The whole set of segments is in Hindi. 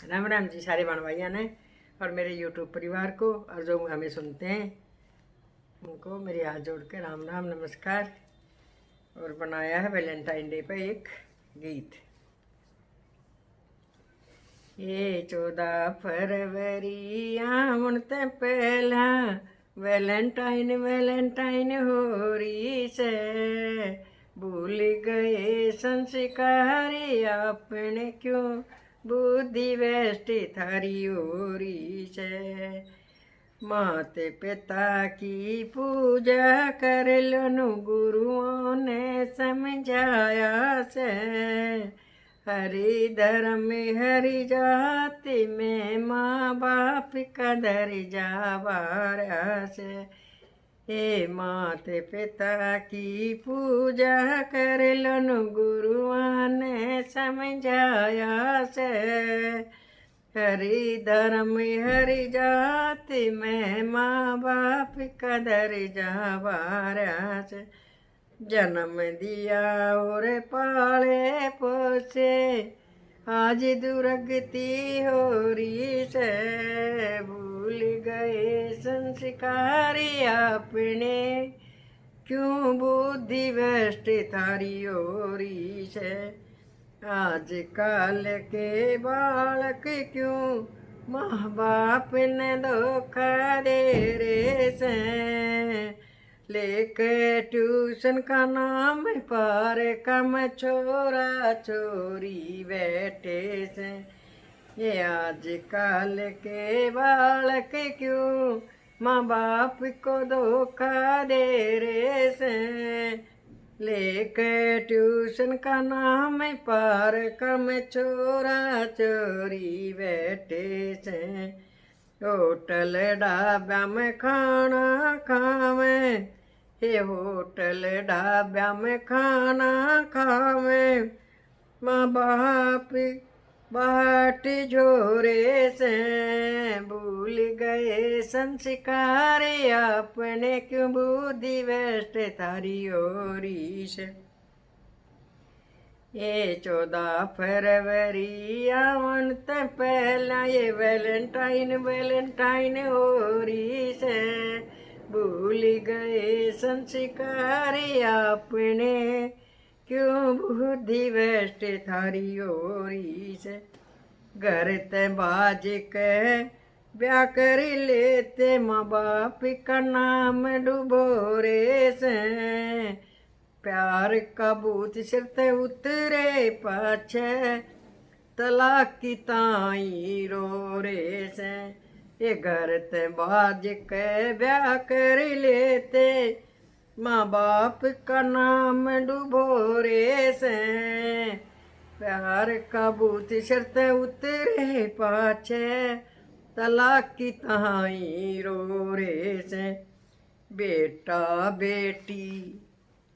राम राम जी सारे बहन भाइयों ने और मेरे यूट्यूब परिवार को और जो हमें सुनते हैं उनको मेरे हाथ जोड़ के राम राम नमस्कार। और बनाया है वैलेंटाइन डे पे एक गीत। ये 14 फरवरी आवन ते पहला वैलेंटाइन वैलेंटाइन हो रही से। भूल गए संस्कारी अपने क्यों बुद्धि वेष्टि थारी ओरी से। माते पिता की पूजा कर लो गुरुओं ने समझाया से। हरि धर्म हरि जाति में माँ बाप का दर्जा बारा से। हे माते पिता की पूजा कर लो गुरुआ ने समझाया से। हरि धर्म हरि जाति में माँ बाप का दर्जा बारा से। जन्म दिया और पाले पोसे आज दुर्गति हो रही से। भूल गए संस्कारी अपने क्यों बुद्धि भ्रष्ट थारी ओरी से। आज काल के बालक क्यों माँ बाप ने धोखा दे रे से। लेके ट्यूशन का नाम पर कम छोरा छोरी बैठे से। ये आज काल के बालक क्यों माँ बाप को धोखा दे रे से। लेके ट्यूशन का नाम पर कम छोरा चोरी बैठे से। होटल ढाबा में खाना खावे हे होटल ढाबा में खाना खावे। माँ बाप बाट झोरे से। भूल गए संस्कार अपने क्यों बुद्धि वेष्ट थारी ओरी से। ये 14 फरवरी आवन ते पहला ये वैलेंटाइन वैलेंटाइन हो रही से। भूल गए संस्कार अपने क्यों बुद्धि वेष्ट थारी ओरी से। घर ते बाज के ब्याह कर लेते माँ बाप का नाम डुबोरे से। प्यार का भूत सिर ते उतरे पाछे तलाक की ताई रो रे से। ये घर ते बाज के ब्याह कर लेते माँ बाप का नाम डुबोरे से। प्यार का भूत सिर ते उतरे पाछे तलाक की ताई रो रे से। बेटा बेटी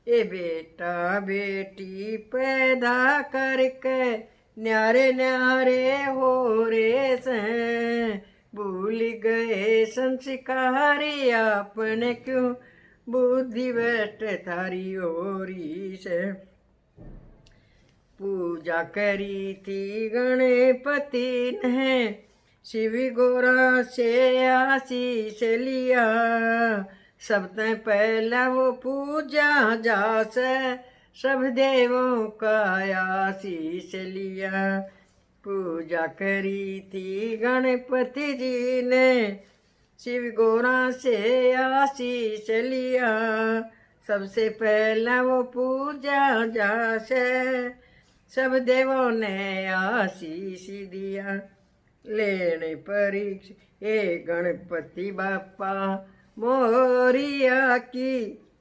ये बेटा बेटी पैदा करके न्यारे न्यारे हो रे से। भूल गए संस्कारी अपने क्यों बुद्धि भ्रष्ट थारी ओरी से। पूजा करी थी गणपति ने शिव गोरा से आशीष लिया। सबसे पहला वो पूजा जास सब देवों का आशीष लिया। पूजा करी थी गणपति जी ने शिव गोरा से आशीष लिया। सबसे पहला वो पूजा जास सब देवों ने आशीष दिया। लेने परीक्षा ये गणपति बापा मोरिया की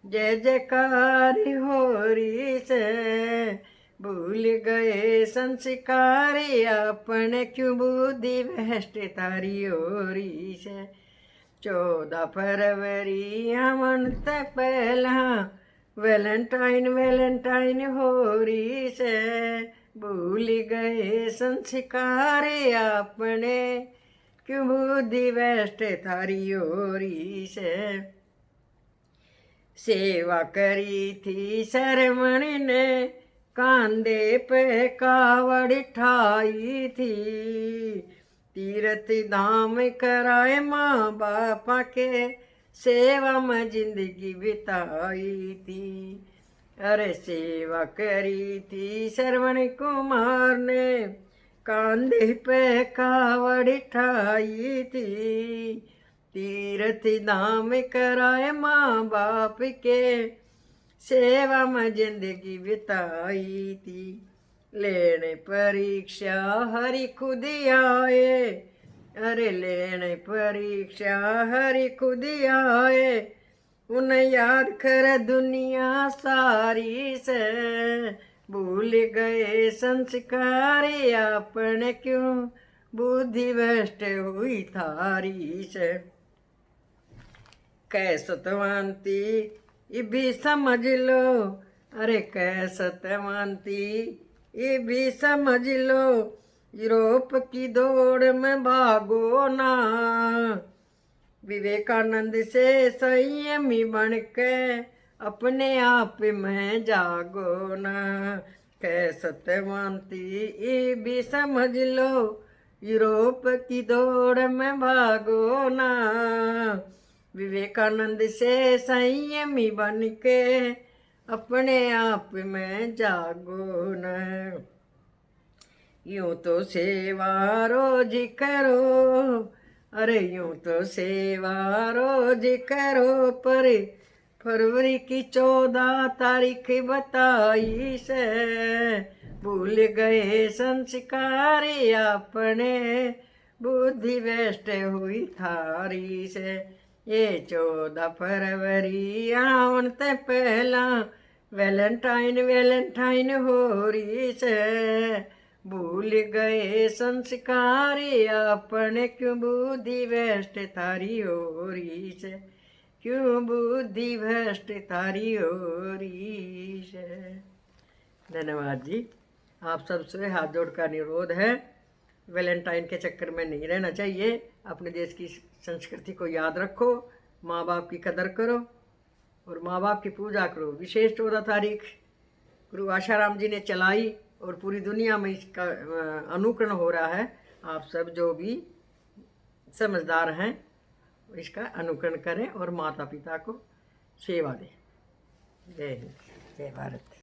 जय जयकार हो रही से। भूल गए संस्कारी अपने क्यों बुद्धि भ्रष्ट थारी ओरी से। 14 फरवरी आवन ते पहला वैलेंटाइन वैलेंटाइन हो रही से। भूल गए संस्कार अपने क्यों बुद्धि भ्रष्ट थारी ओरी से। सेवा करी थी शरमण ने कांधे पे कावड़ ठाई थी, तीर्थ धाम कराए माँ बापा के, सेवा में जिंदगी बिताई थी। अरे सेवा करी थी श्रवण कुमार ने, कांधे पे कावड़ ठाई थी, तीर्थ धाम कराए माँ बाप के, सेवा में जिंदगी बिताई थी। लेने परीक्षा हरि खुद आए, अरे लेने परीक्षा हरि खुद आए, उन्हें याद कर दुनिया सारी से, भूल गए संस्कार अपने क्यों, बुद्धि भ्रष्ट हुई थारी से। कैसतवंती ये भी समझ लो, अरे कैसतवंती ये भी समझ लो, यूरोप की दौड़ में भागो ना, विवेकानंद से संयमी बन के अपने आप में जागो ना। कैसतवंती ये भी समझ लो, यूरोप की दौड़ में भागो ना, विवेकानंद से संयमी बन के अपने आप में जागो न। यूं तो सेवा रोज करो, अरे यूं तो सेवा रोज करो, पर फरवरी की 14 तारीख बताई से, भूल गए संस्कार अपने, बुद्धि भ्रष्ट हुई थारी से। ये 14 फरवरी आवन ते पहला, वैलेंटाइन वैलेंटाइन हो रही से, भूल गए संस्कार अपने, क्यों बुद्धि भ्रष्ट थारी हो रही से, क्यों बुद्धि भ्रष्ट थारी हो रही से। धन्यवाद जी। आप सबसे हाथ जोड़ का अनुरोध है, वैलेंटाइन के चक्कर में नहीं रहना चाहिए, अपने देश की संस्कृति को याद रखो, माँ बाप की कदर करो और माँ बाप की पूजा करो। विशेष 14 तारीख गुरु आशाराम जी ने चलाई और पूरी दुनिया में इसका अनुकरण हो रहा है। आप सब जो भी समझदार हैं इसका अनुकरण करें और माता पिता को सेवा दें। जय हिंद, जय भारत।